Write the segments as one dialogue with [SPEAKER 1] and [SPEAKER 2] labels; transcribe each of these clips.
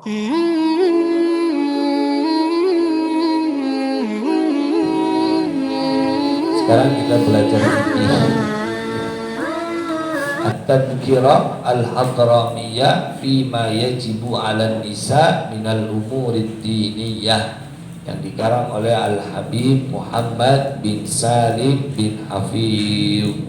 [SPEAKER 1] Sekarang kita belajar fikih. At-tadhkirah al-hadramiyah fima yajibu 'alan nisa minal umurid diniyah, yang dikarang oleh Al-Habib Muhammad bin Salim bin Hafiz.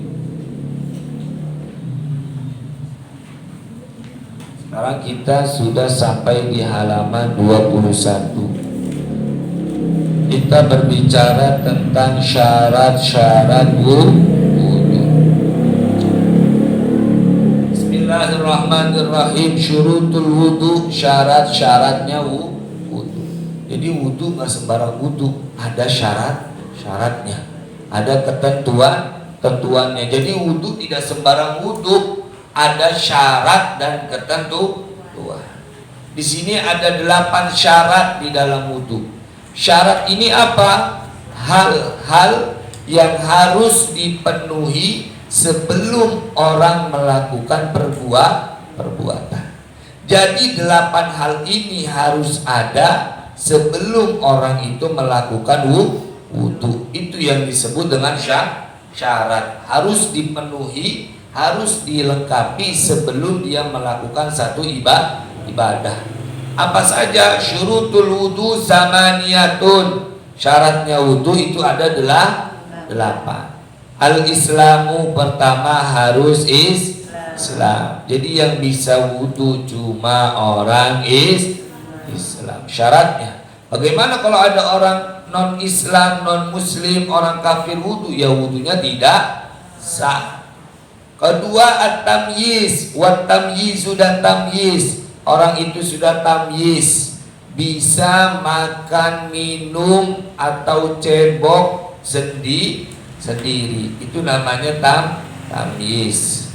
[SPEAKER 1] Sekarang kita sudah sampai di halaman 21. Kita berbicara tentang syarat-syarat wudu. Bismillahirrahmanirrahim. Syurutul wudu, syarat-syaratnya wudu. Jadi wudu nggak sembarang wudu, ada syaratnya, ada ketentuannya. Jadi wudu tidak sembarang wudu, ada syarat dan ketentuan. Di sini ada 8 syarat di dalam wudu. Syarat ini apa? Hal-hal yang harus dipenuhi sebelum orang melakukan perbuatan. Jadi 8 hal ini harus ada sebelum orang itu melakukan wudu. Itu yang disebut dengan syarat. Harus dipenuhi, harus dilengkapi sebelum dia melakukan satu ibadah. Apa saja? Syurutul wudu zamaniyatun. Syaratnya wudu itu ada 8. Al-Islamu, pertama harus Islam. Jadi yang bisa wudu cuma orang Islam. Syaratnya. Bagaimana kalau ada orang non-Islam, non-Muslim, orang kafir wudu? Ya wudunya tidak sah. Kedua, at-tamyiz. Wat-tamyizu, dan tamyiz. Orang itu sudah tamyiz, bisa makan, minum, atau cebok sendiri. Itu namanya tamyiz.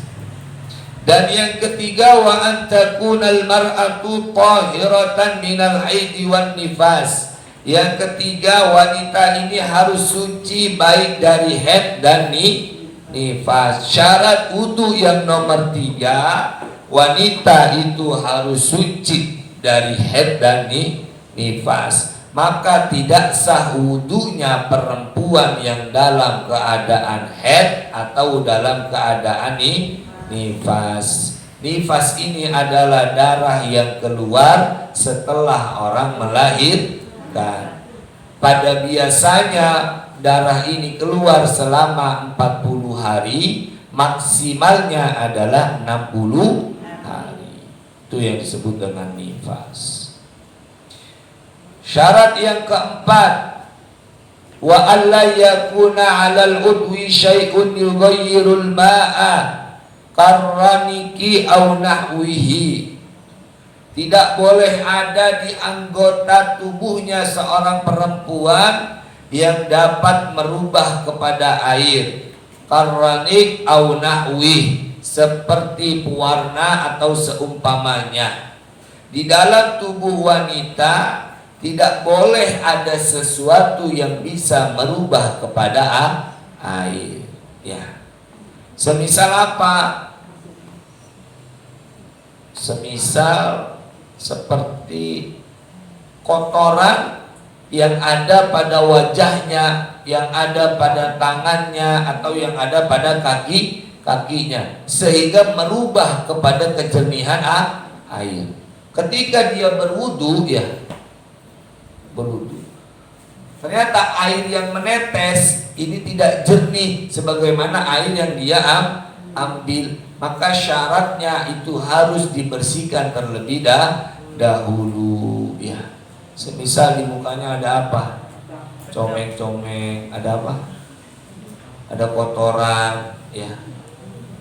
[SPEAKER 1] Dan yang ketiga, wa antakunal mar'atu tahiratan minal haidi wan nifas. Yang ketiga, wanita ini harus suci baik dari haid dan nifas. Syarat wudu yang nomor 3, wanita itu harus suci dari haid dan nifas. Maka tidak sah wudunya perempuan yang dalam keadaan haid atau dalam keadaan nifas. Nifas ini adalah darah yang keluar setelah orang melahirkan. Pada biasanya darah ini keluar selama 40 hari, maksimalnya adalah 60 hari. Itu yang disebut dengan nifas. Syarat yang keempat, wa alla yakuna 'alal udwi syai'un yughayyirul ma'a karraniki aw nahwihi. Tidak boleh ada di anggota tubuhnya seorang perempuan yang dapat merubah kepada air. Karranik aw nahwih, seperti pewarna atau seumpamanya. Di dalam tubuh wanita tidak boleh ada sesuatu yang bisa merubah kepada air. Ya. Semisal apa? Semisal seperti kotoran yang ada pada wajahnya, yang ada pada tangannya, atau yang ada pada kakinya, sehingga merubah kepada kejernihan air. Ketika dia berwudu, berwudu, ternyata air yang menetes ini tidak jernih sebagaimana air yang dia ambil, maka syaratnya itu harus dibersihkan terlebih dahulu. Ya. Semisal di mukanya ada apa? Comeng-comeng, ada apa? Ada kotoran, ya.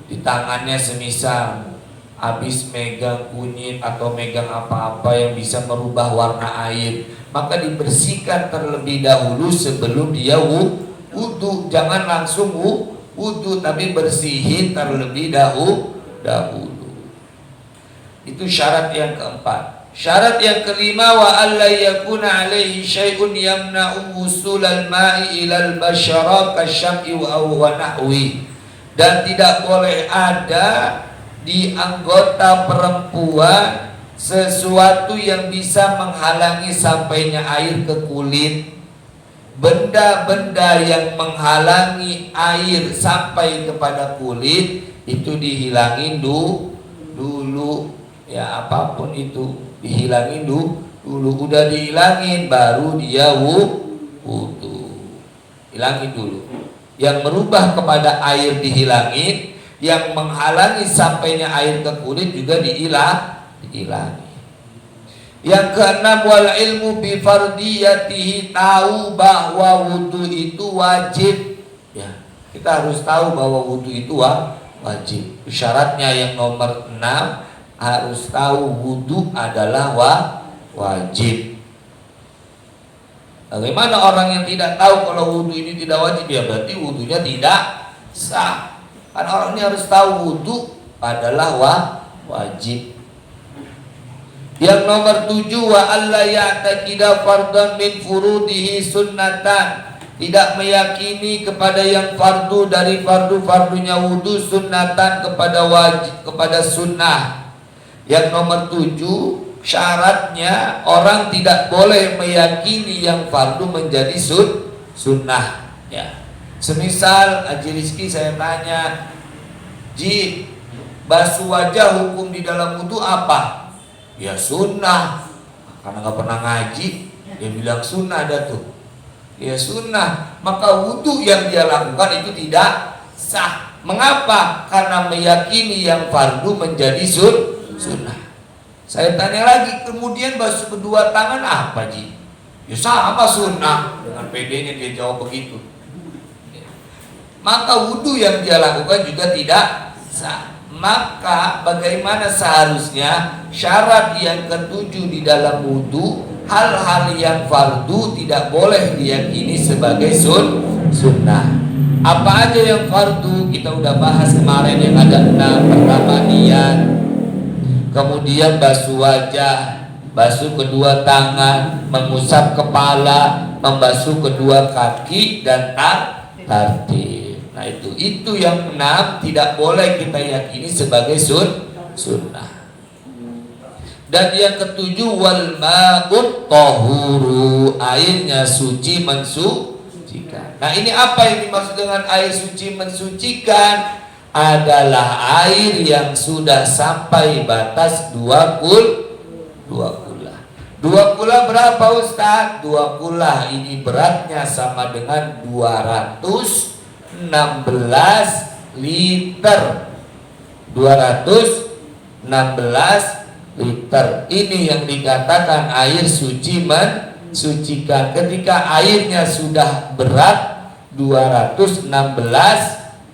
[SPEAKER 1] Di tangannya semisal habis megang kunyit atau megang apa-apa yang bisa merubah warna air, maka dibersihkan terlebih dahulu sebelum dia wudu. Jangan langsung wudu, tapi bersihin terlebih dahulu. Itu syarat yang keempat. Syarat yang kelima, wa alla yakuna alaihi syai'un yamna'u wusulal ma'i ilal basyara kasyam'i wa nahwi. Dan tidak boleh ada di anggota perempuan sesuatu yang bisa menghalangi sampainya air ke kulit, benda-benda yang menghalangi air sampai kepada kulit itu dihilangin dulu ya, apapun itu dihilangin dulu. Udah dihilangin baru dia wudu. Hilangin dulu. Yang merubah kepada air dihilangin, yang menghalangi sampainya air ke kulit juga dihilangi. Yang keenam, wal ilmu bi fardiyatihi, tahu bahwa wudu itu wajib. Ya, kita harus tahu bahwa wudu itu wajib. Syaratnya yang nomor 6, harus tahu wudu adalah wajib. Bagaimana orang yang tidak tahu kalau wudu ini tidak wajib? Ya berarti wudunya tidak sah. Kan orang ini harus tahu wudu adalah wajib. Yang nomor 7, wa alla ya'taqida fardan min furudihi sunnatan, tidak meyakini kepada yang fardu dari fardu-fardunya wudu, sunnatan kepada wajib, kepada sunnah. Yang nomor 7, syaratnya orang tidak boleh meyakini yang fardu menjadi sunnah ya. Semisal Haji Rizki saya tanya, Ji, basuh wajah hukum di dalam wudu apa? Ya sunnah. Karena nggak pernah ngaji, dia bilang sunnah ada tuh. Ya sunnah, maka wudu yang dia lakukan itu tidak sah. Mengapa? Karena meyakini yang fardu menjadi sunnah. Saya tanya lagi, kemudian basuh kedua tangan apa, Ji? Ya sama sunnah. Dengan pedenya dia jawab begitu. Maka wudu yang dia lakukan juga tidak sah. Maka bagaimana seharusnya syarat yang ketujuh di dalam wudu, hal-hal yang fardu tidak boleh diyakini sebagai sunnah. Apa aja yang fardu? Kita udah bahas kemarin yang ada 6. Pertama niat, kemudian basuh wajah, basuh kedua tangan, mengusap kepala, membasuh kedua kaki, dan tartib. Nah itu yang 6 tidak boleh kita yakini sebagai sunnah. Dan yang ketujuh, wal ma'ut tahuru, airnya suci mensucikan. Nah ini apa yang dimaksud dengan air suci mensucikan? Adalah air yang sudah sampai batas 2 kula. 2 kula berapa Ustaz? 2 kula ini beratnya sama dengan 216 liter. 216 liter. Ini yang dikatakan air suci mensucikan. Ketika airnya sudah berat 216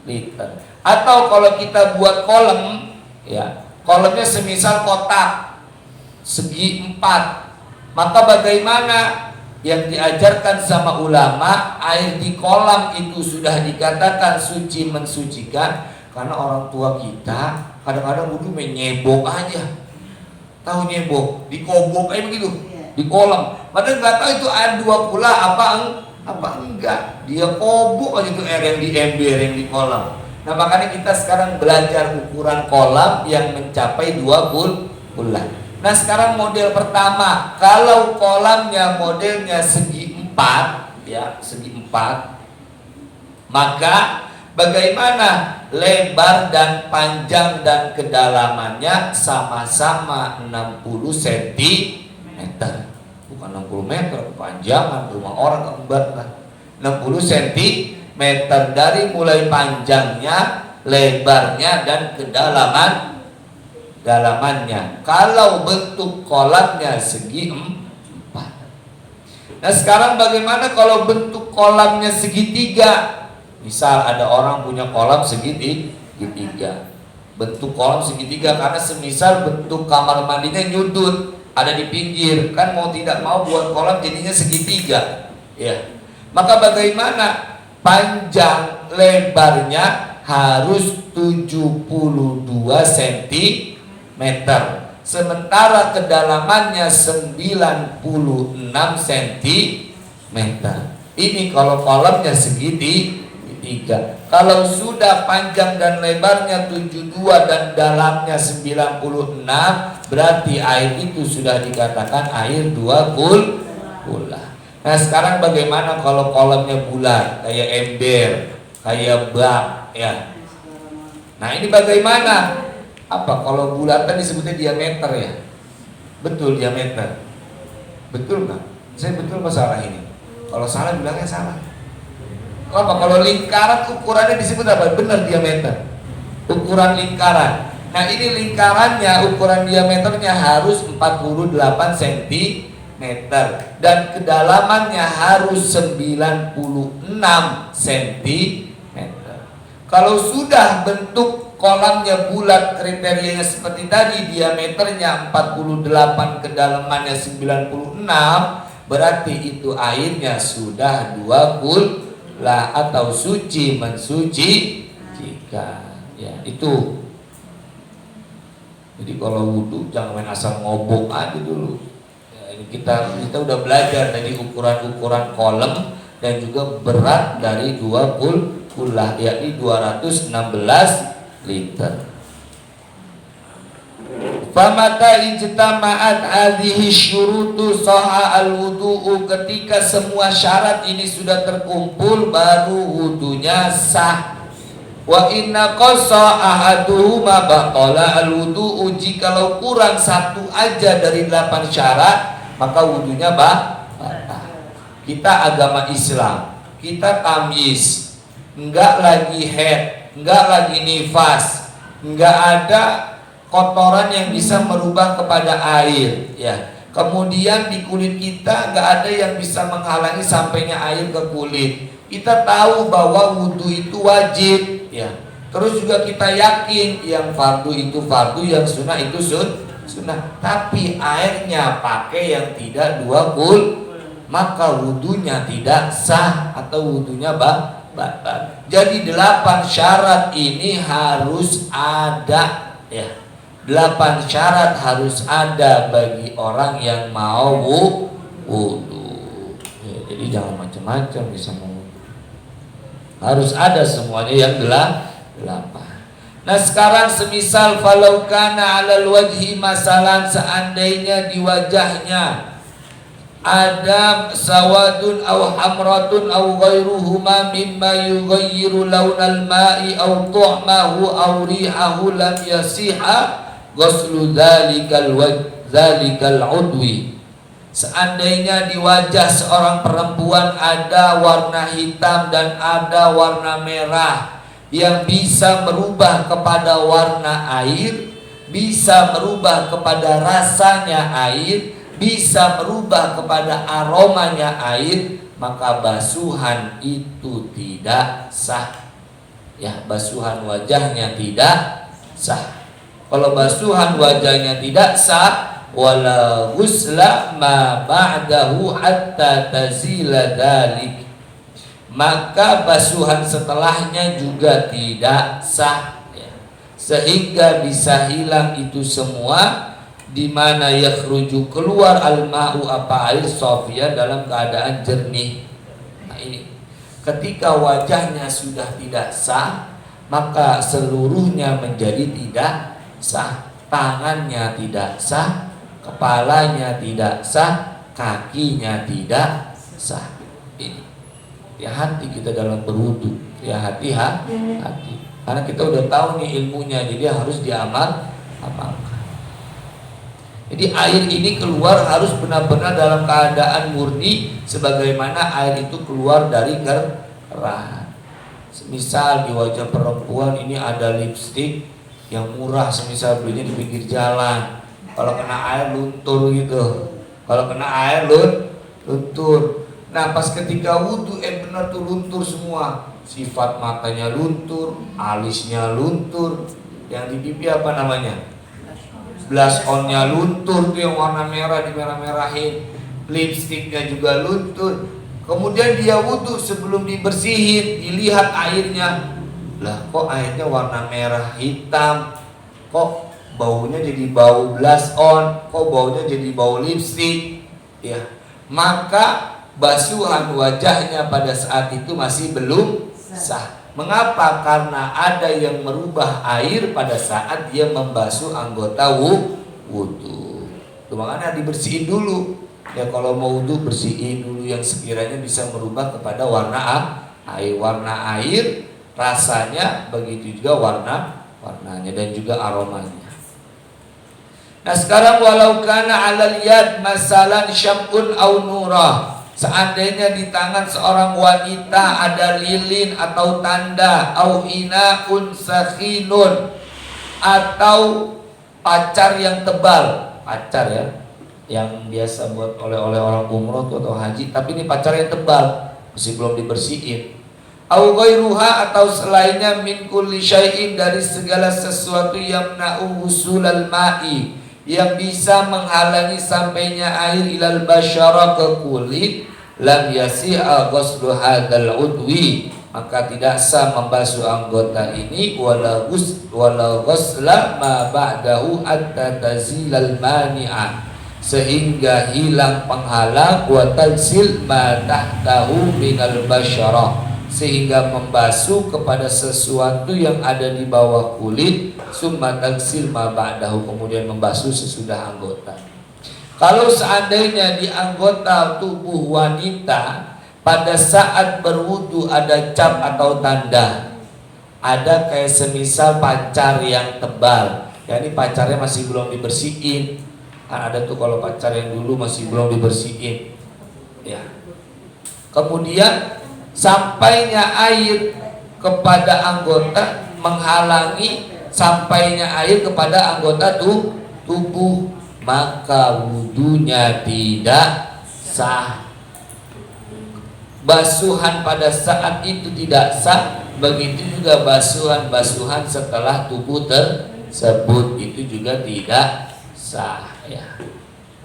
[SPEAKER 1] liter. Atau kalau kita buat kolam, ya, kolamnya semisal kotak segi 4, maka bagaimana? Yang diajarkan sama ulama, air di kolam itu sudah dikatakan suci mensucikan. Karena orang tua kita kadang-kadang wudu menyebok aja. Tahu nyebok? Dikobok aja begitu di kolam. Padahal nggak tahu itu air 2 kula apa enggak. Dia kobok aja tuh air yang di ember yang di kolam. Nah makanya kita sekarang belajar ukuran kolam yang mencapai 2 kula. Nah sekarang model pertama, kalau kolamnya modelnya segi 4, ya segi 4, maka bagaimana lebar dan panjang dan kedalamannya sama-sama 60 cm. Bukan 60 meter, kepanjangan rumah orang kembar lah. 60 cm dari mulai panjangnya, lebarnya, dan kedalamannya. Kalau bentuk kolamnya segi 4. Nah sekarang bagaimana kalau bentuk kolamnya segitiga? Misal ada orang punya kolam segitiga, bentuk kolam segitiga, karena semisal bentuk kamar mandinya nyudut, ada di pinggir, kan mau tidak mau buat kolam jadinya segitiga, ya. Maka bagaimana? Panjang lebarnya harus 72 cm, sementara kedalamannya 96 cm. Ini kalau kolamnya segitiga. Kalau sudah panjang dan lebarnya 72 dan dalamnya 96, berarti air itu sudah dikatakan air dua kula. Nah sekarang bagaimana kalau kolamnya bulat, kayak ember, kayak bak, ya? Nah ini bagaimana? Apa kalau bulatan disebutnya diameter ya? Betul diameter. Betul nggak? Saya betul masalah ini. Kalau salah bilangnya salah. Apa? Kalau lingkaran ukurannya disebut apa? Benar diameter. Ukuran lingkaran. Nah ini lingkarannya ukuran diameternya harus 48 cm dan kedalamannya harus 96 cm. Kalau sudah bentuk kolamnya bulat, kriterianya seperti tadi, diameternya 48, kedalamannya 96, berarti itu airnya sudah dua kula atau suci mensucikan. Ya, itu. Jadi kalau wudhu jangan main asal ngobok aja dulu. Ya, kita udah belajar dari ukuran-ukuran kolam dan juga berat dari dua kula, yakni 216 liter. Famata ijtama'at hadhihi syurutu saha al-wudu'u, ketika semua syarat ini sudah terkumpul baru wudunya sah. Wa inna qasa ahaduhuma batala al-wudu'u, jikalau kurang satu aja dari 8 syarat maka wudunya batal. Kita agama Islam, kita tamyiz, enggak lagi haid, enggak lagi nifas, enggak ada kotoran yang bisa merubah kepada air, ya. Kemudian di kulit kita enggak ada yang bisa menghalangi sampainya air ke kulit. Kita tahu bahwa wudhu itu wajib, ya. Terus juga kita yakin yang fardu itu fardu, yang sunnah itu sunnah. Tapi airnya pakai yang tidak dua kul, maka wudhunya tidak sah atau wudhunya batal. Jadi 8 syarat ini harus ada, ya. 8 syarat harus ada bagi orang yang mau wudhu. Ya, jadi jangan macam-macam bisa mau. Harus ada semuanya yang 8. Nah sekarang semisal falau kana 'alal wajhi, masalan seandainya di wajahnya ada sawadun aw hamratun aw ghairuhuma mimma yughayyiru launal ma'i aw tu'mahu aw rihahu, lam yasiha ghuslu dzalikal udwi. Seandainya di wajah seorang perempuan ada warna hitam dan ada warna merah yang bisa merubah kepada warna air, bisa merubah kepada rasanya air, bisa merubah kepada aromanya air, maka basuhan itu tidak sah. Ya, basuhan wajahnya tidak sah. Kalau basuhan wajahnya tidak sah, wala ghusla ma ba'dahu hatta tazila dzalik, maka basuhan setelahnya juga tidak sah, ya. Sehingga bisa hilang itu semua, di mana yakhruju keluar al-ma'u apa air sofia dalam keadaan jernih. Nah ini ketika wajahnya sudah tidak sah, maka seluruhnya menjadi tidak sah. Tangannya tidak sah, kepalanya tidak sah, kakinya tidak sah. Ini ya, hati kita dalam berwudu, ya hati. Karena kita udah tahu nih ilmunya, jadi harus amalkan. Jadi air ini keluar harus benar-benar dalam keadaan murni, sebagaimana air itu keluar dari keran. Misal di wajah perempuan ini ada lipstik yang murah, semisal belinya di pinggir jalan. Kalau kena air luntur gitu. Kalau kena air luntur. Nah pas ketika wudhu benar tuh luntur semua. Sifat matanya luntur, alisnya luntur, yang di pipi apa namanya? Blush onnya luntur tuh yang warna merah, di merah-merahin. Lipstiknya juga luntur. Kemudian dia wudhu, sebelum dibersihin dilihat airnya. Lah kok airnya warna merah hitam, kok baunya jadi bau blush on, kok baunya jadi bau lipstik, ya. Maka basuhan wajahnya pada saat itu masih belum sah. Mengapa? Karena ada yang merubah air pada saat dia membasuh anggota wudu. Itu makanya dibersihin dulu. Ya kalau mau wudu bersihin dulu yang sekiranya bisa merubah kepada air. Warna air, rasanya, begitu juga warnanya dan juga aromanya. Nah sekarang walau kana 'alal yad masalan syam'un au nurah. Seandainya di tangan seorang wanita ada lilin atau tanda, au inaun sakhinun, atau pacar yang tebal, pacar ya, yang biasa buat oleh-oleh orang umroh atau haji, tapi ini pacar yang tebal, masih belum dibersihin. Au ghairuha, atau selainnya, min kulli syai'in, dari segala sesuatu yang na'u husulal ma'i, yang bisa menghalangi sampainya air ilal basyara, ke kulit, lam yasi'a ghuslu hadzal udwi, maka tidak sah membasuh anggota ini, wala ghusla ma ba'dahu hatta tazilal mani'a, sehingga hilang penghalang, wa tansil ma tahtahu minal basyara, sehingga membasuh kepada sesuatu yang ada di bawah kulit, summa taksil ma ba'dahu, kemudian membasuh sesudah anggota. Kalau seandainya di anggota tubuh wanita pada saat berwudu ada cap atau tanda, ada kayak semisal pacar yang tebal, ya ini pacarnya masih belum dibersihin, kan ada tuh kalau pacar yang dulu masih belum dibersihin, ya. Kemudian sampainya air kepada anggota, menghalangi sampainya air kepada anggota tubuh, maka wudunya tidak sah. Basuhan pada saat itu tidak sah, begitu juga basuhan setelah tubuh tersebut itu juga tidak sah ya.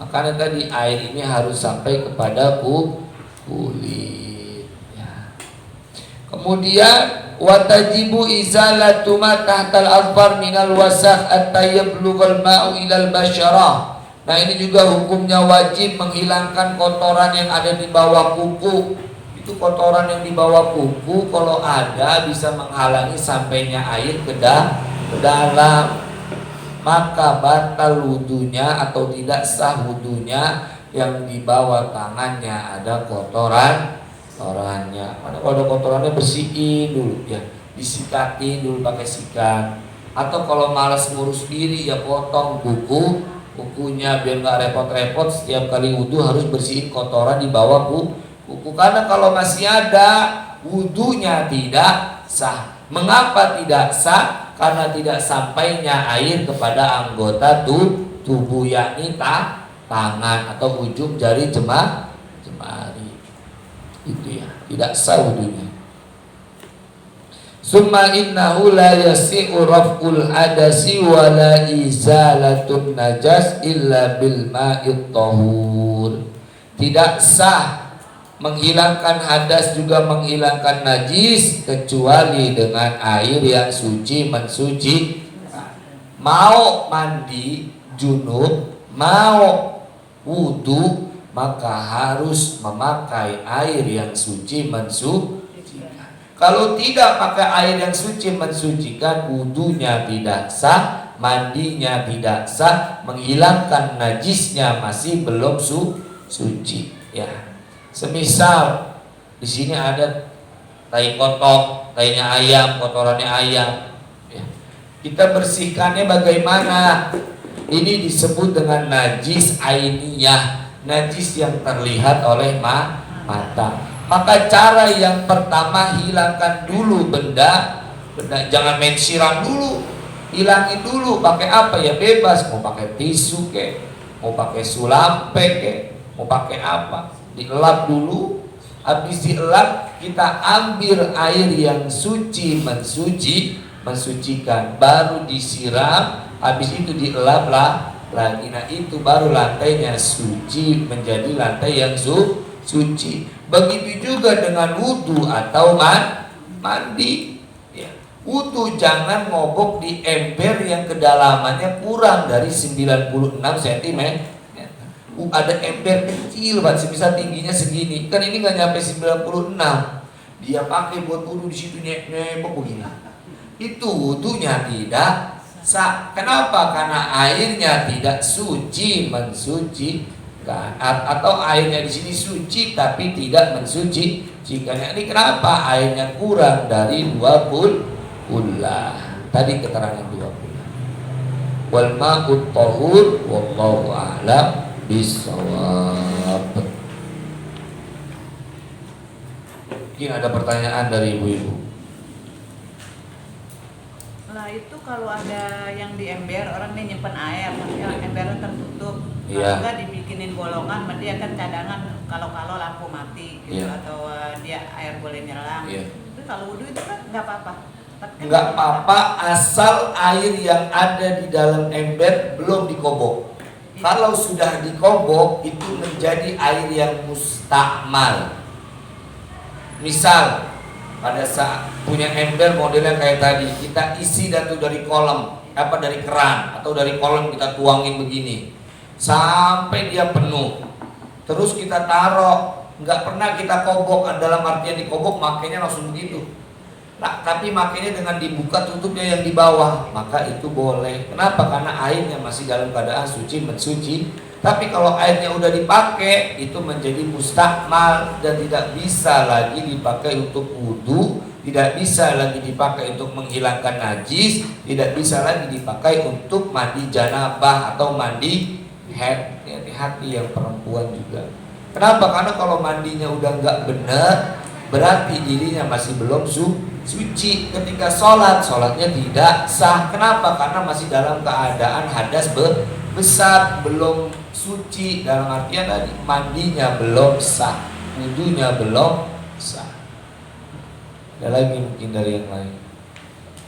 [SPEAKER 1] Makanya tadi air ini harus sampai kepada kulit ya. Kemudian watajibu izalatu ma tahtal azfar minal wasakh hatta yablughal ma'u ilal basyarah. Nah ini juga hukumnya wajib menghilangkan kotoran yang ada di bawah kuku. Itu kotoran yang di bawah kuku kalau ada bisa menghalangi sampainya air ke dalam, maka batal wudunya atau tidak sah wudunya yang di bawah tangannya ada kotorannya. Kalau ada kotorannya bersihin dulu ya, disikatin dulu pakai sikat. Atau kalau malas ngurus diri ya potong kukunya biar nggak repot-repot, setiap kali wudu harus bersihin kotoran di bawah kuku, karena kalau masih ada wudunya tidak sah. Mengapa tidak sah? Karena tidak sampainya air kepada anggota tubuh yakni tangan atau ujung jari jemari, itu ya, tidak sah wudunya. Summa innahu la yasi'u raf'ul hadasi wa la izalatun najas illa bil ma'it tahur. Tidak sah menghilangkan hadas juga menghilangkan najis kecuali dengan air yang suci mensuci. Mau mandi junub, mau wudu, maka harus memakai air yang suci mensucikan. Kalau tidak pakai air yang suci mensucikan, wudunya tidak sah, mandinya tidak sah, menghilangkan najisnya masih belum suci. Ya, semisal di sini ada tai kotok, tainya ayam, kotorannya ayam. Ya. Kita bersihkannya bagaimana? Ini disebut dengan najis ainiyah, najis yang terlihat oleh mata. Maka cara yang pertama, hilangkan dulu benda, jangan main siram dulu, hilangin dulu. Pakai apa ya bebas, mau pakai tisu kek, mau pakai sulampe kek, mau pakai apa, dielap dulu. Habis dielap kita ambil air yang suci mensucikan, baru disiram, habis itu dielap lagi. Nah itu baru lantainya suci, menjadi lantai yang suci. Begitu juga dengan wudu atau mandi ya. Wudu jangan ngobok di ember yang kedalamannya kurang dari 96 cm. Ada ember kecil banget, bisa tingginya segini. Kan ini nggak nyampe 96. Dia pakai buat wudu di situ nembok begini. Itu wudunya tidak sah. Kenapa? Karena airnya tidak suci mensucikan, atau airnya di sini suci tapi tidak mensucikan. Ini kenapa airnya kurang dari 20 kullah? Tadi keterangan 20. Wal ma'ut tahur wallahu a'lam bishawab. Mungkin ada pertanyaan dari ibu-ibu.
[SPEAKER 2] Nah itu kalau ada yang di ember, orang ini nyimpen air, tapi embernya tertutup.
[SPEAKER 1] Iya.
[SPEAKER 2] Kalau nggak dibikinin bolongan, berarti akan cadangan kalau lampu mati gitu,
[SPEAKER 1] Iya.
[SPEAKER 2] atau dia air boleh nyerang.
[SPEAKER 1] Iya.
[SPEAKER 2] Tapi kalau wudhu itu kan nggak apa-apa. Tapi kan
[SPEAKER 1] Enggak apa-apa asal air yang ada di dalam ember belum dikobok. Kalau sudah dikobok itu menjadi air yang mustakmal. Misal pada saat punya ember modelnya kayak tadi, kita isi dari kolam, dari keran atau dari kolam kita tuangin begini sampai dia penuh. Terus kita taruh, nggak pernah kita kobok, dalam artian dikobok makanya langsung begitu. Nah, tapi makanya dengan dibuka tutupnya yang di bawah, maka itu boleh. Kenapa? Karena airnya masih dalam keadaan suci mensuci. Tapi kalau airnya udah dipakai, itu menjadi mustakmal dan tidak bisa lagi dipakai untuk wudhu, tidak bisa lagi dipakai untuk menghilangkan najis, tidak bisa lagi dipakai untuk mandi janabah atau mandi haid. Hati-hati yang perempuan juga. Kenapa? Karena kalau mandinya udah nggak benar, berarti dirinya masih belum suci. Ketika sholatnya tidak sah. Kenapa? Karena masih dalam keadaan hadas besar, belum suci. Dalam artian tadi mandinya belum sah, wudunya belum sah. Ada lagi mungkin dari yang lain.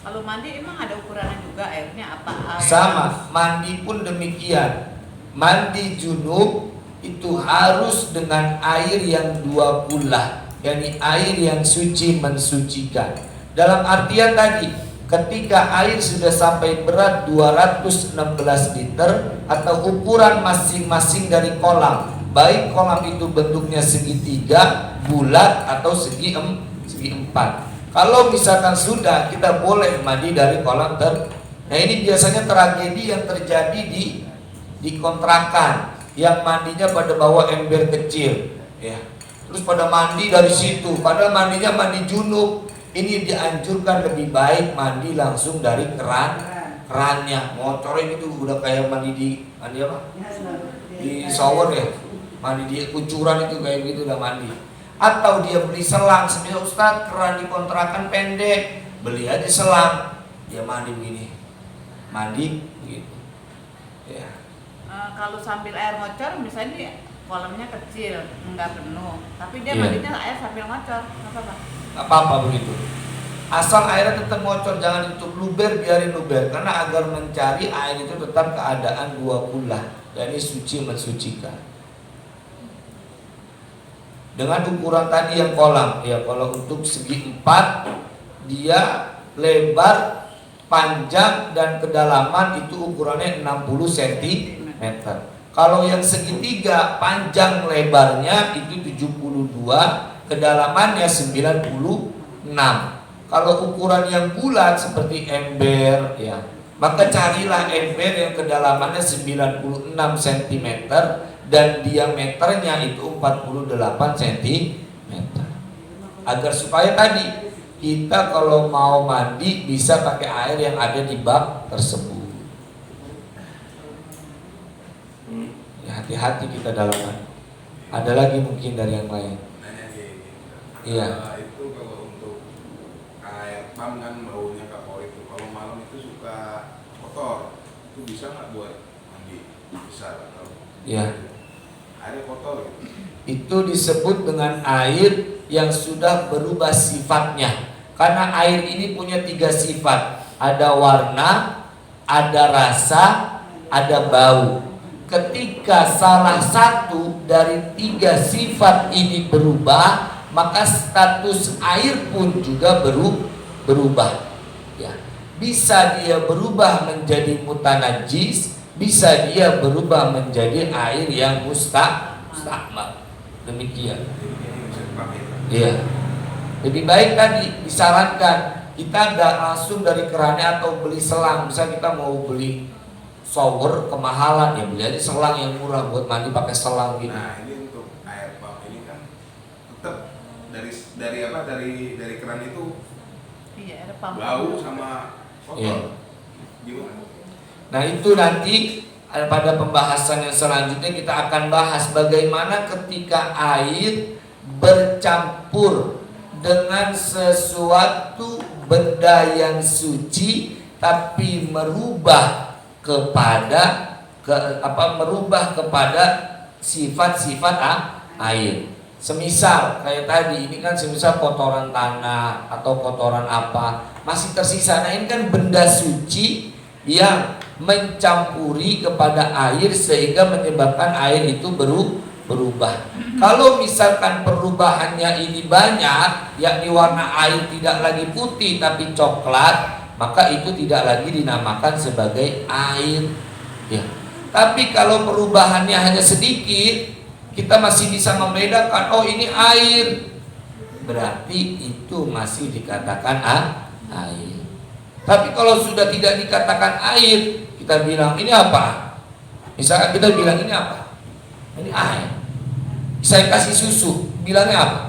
[SPEAKER 2] kalau mandi emang ada ukurannya juga airnya apa?
[SPEAKER 1] Sama, mandi pun demikian. Mandi junub itu harus dengan air yang 2 kullah, yakni air yang suci mensucikan. Dalam artian tadi, ketika air sudah sampai berat 216 liter atau ukuran masing-masing dari kolam, baik kolam itu bentuknya segitiga, bulat atau segi 4. Kalau misalkan sudah, kita boleh mandi dari kolam Nah ini biasanya tragedi yang terjadi di kontrakan, yang mandinya pada bawa ember kecil, ya. Terus pada mandi dari situ, padahal mandinya mandi junub. Ini dianjurkan lebih baik mandi langsung dari kerannya. Motornya gitu udah kayak mandi apa? Di shower ya, mandi di kucuran itu kayak gitu udah mandi. Atau dia beli selang, semisal Ustaz keran di kontrakan pendek, beli aja selang, dia mandi begini, mandi begitu. Ya.
[SPEAKER 2] Kalau sambil air ngocor, misalnya kolamnya kecil, nggak penuh, tapi dia
[SPEAKER 1] Iya.
[SPEAKER 2] mandinya air sambil ngocor, nggak apa-apa.
[SPEAKER 1] Gak apa-apa begitu. Asal airnya tetap ngocor, jangan ditutup, luber, biarin luber. Karena agar mencari air itu tetap keadaan 2 kullah, yakni suci mensucikan. Dengan ukuran tadi yang kolam, ya kalau untuk segi 4, dia lebar, panjang dan kedalaman itu ukurannya 60 cm. Kalau yang segitiga, panjang lebarnya itu 72, kedalamannya 96. Kalau ukuran yang bulat seperti ember, ya, maka carilah ember yang kedalamannya 96 cm dan diameternya itu 48 cm. Agar supaya tadi kita kalau mau mandi bisa pakai air yang ada di bak tersebut. Ya, hati-hati kita dalam mandi. Ada lagi mungkin dari yang lain. Iya.
[SPEAKER 3] Itu kalau untuk air pam kan baunya kapau itu. Kalau malam itu suka kotor. Itu bisa nggak buat mandi? Bisa atau?
[SPEAKER 1] Iya.
[SPEAKER 3] Air kotor gitu.
[SPEAKER 1] Itu disebut dengan air yang sudah berubah sifatnya. Karena air ini punya 3 sifat. Ada warna, ada rasa, ada bau. Ketika salah satu dari 3 sifat ini berubah, maka status air pun juga berubah. Ya. Bisa dia berubah menjadi mutanajis, bisa dia berubah menjadi air yang mustakmal. Demikian.
[SPEAKER 3] Jadi ini bisa dipakai.
[SPEAKER 1] Iya. Lebih baik tadi disarankan kita langsung dari kerannya atau beli selang. Misalnya kita mau beli shower kemahalan, ya beli aja selang yang murah buat mandi pakai selang gitu.
[SPEAKER 3] Nah ini untuk air pump ini kan tetap dari keran itu
[SPEAKER 2] Iya, ada pump.
[SPEAKER 3] bau sama kotor.
[SPEAKER 1] Iya.
[SPEAKER 3] Gimana?
[SPEAKER 1] Nah itu nanti pada pembahasan yang selanjutnya kita akan bahas bagaimana ketika air bercampur dengan sesuatu benda yang suci tapi merubah kepada sifat-sifat air. Semisal kayak tadi ini kan semisal kotoran tanah atau kotoran apa masih tersisa. Nah ini kan benda suci yang mencampuri kepada air sehingga menyebabkan air itu berubah. Kalau misalkan perubahannya ini banyak, yakni warna air tidak lagi putih tapi coklat, maka itu tidak lagi dinamakan sebagai air. Ya. Tapi kalau perubahannya hanya sedikit, kita masih bisa membedakan, oh ini air, berarti itu masih dikatakan air. Tapi kalau sudah tidak dikatakan air, kita bilang ini apa? Misalkan kita bilang ini apa? Ini air. Saya kasih susu, bilangnya apa?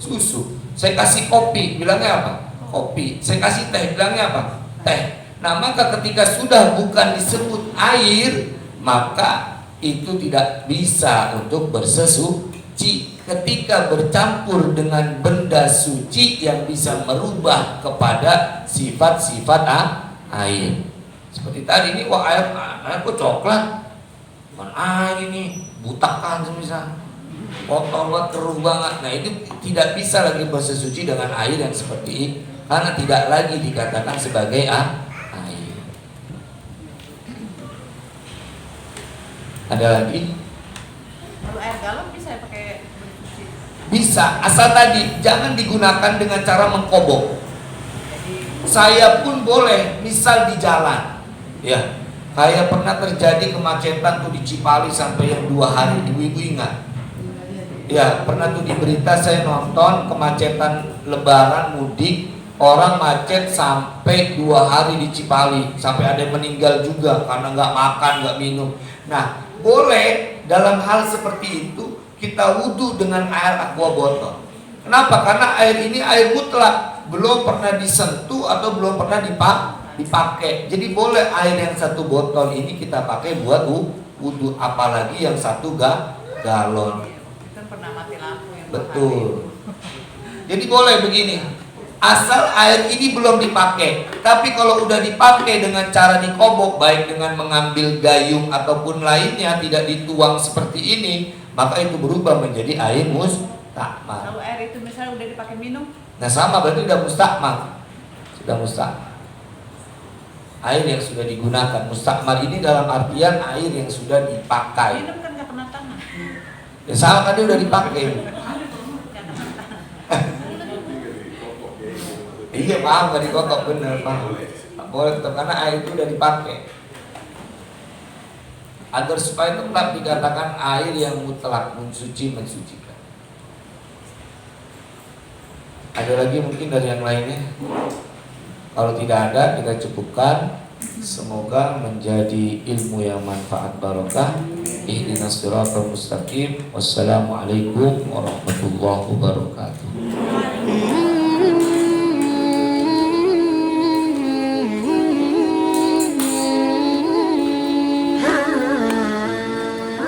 [SPEAKER 1] Susu. Saya kasih kopi, bilangnya apa? Kopi. Saya kasih teh, bilangnya apa? Teh. Nah maka ketika sudah bukan disebut air, maka itu tidak bisa untuk bersesuci. Ketika bercampur dengan benda suci yang bisa merubah kepada sifat-sifat air. Seperti tadi ini, wah air kok coklat, bukan air ini, butakan semisal, kotor banget, keruh banget. Nah itu tidak bisa lagi bersesuci dengan air yang seperti ini, karena tidak lagi dikatakan sebagai air. Ada lagi?
[SPEAKER 2] Kalau air galon bisa ya pakai bersuci.
[SPEAKER 1] Bisa, asal tadi jangan digunakan dengan cara mengkobok.
[SPEAKER 2] Jadi
[SPEAKER 1] Saya pun boleh, misal di jalan, ya, kayak pernah terjadi kemacetan tuh di Cipali sampai yang 2 hari, ibu-ibu ingat? Ya, pernah tuh di berita saya nonton kemacetan Lebaran mudik, orang macet sampai 2 hari di Cipali, sampai ada yang meninggal juga karena nggak makan, nggak minum. Nah, boleh dalam hal seperti itu kita wudhu dengan air aqua botol. Kenapa? Karena air ini air mutlak, belum pernah disentuh atau belum pernah dipakai. Jadi boleh air yang 1 botol ini kita pakai buat wudhu, apalagi yang 1 galon.
[SPEAKER 2] kan pernah mati lampu yang 2 hari.
[SPEAKER 1] Betul. Jadi boleh begini, asal air ini belum dipakai. Tapi kalau udah dipakai dengan cara dikobok, baik dengan mengambil gayung ataupun lainnya, tidak dituang seperti ini, maka itu berubah menjadi air mustakmal.
[SPEAKER 2] Kalau air itu misalnya udah dipakai minum,
[SPEAKER 1] Nah sama, berarti sudah mustakmal. Sudah mustakmal. Air yang sudah digunakan. Mustakmal ini dalam artian air yang sudah dipakai.
[SPEAKER 2] minum kan nggak kena tangan.
[SPEAKER 1] Ya sama, kan dia udah dipakai.
[SPEAKER 2] Nggak kena tangan.
[SPEAKER 1] Iya paham, gak dikotok, bener paham. Boleh tetap, karena air itu udah dipakai. Agar supaya tetap dikatakan air yang mutlak, mensucikan. Ada lagi mungkin dari yang lainnya? Kalau tidak ada, kita cukupkan. Semoga menjadi ilmu yang manfaat barokah. Ihdinas siratal mustaqim. Wassalamualaikum warahmatullahi wabarakatuh.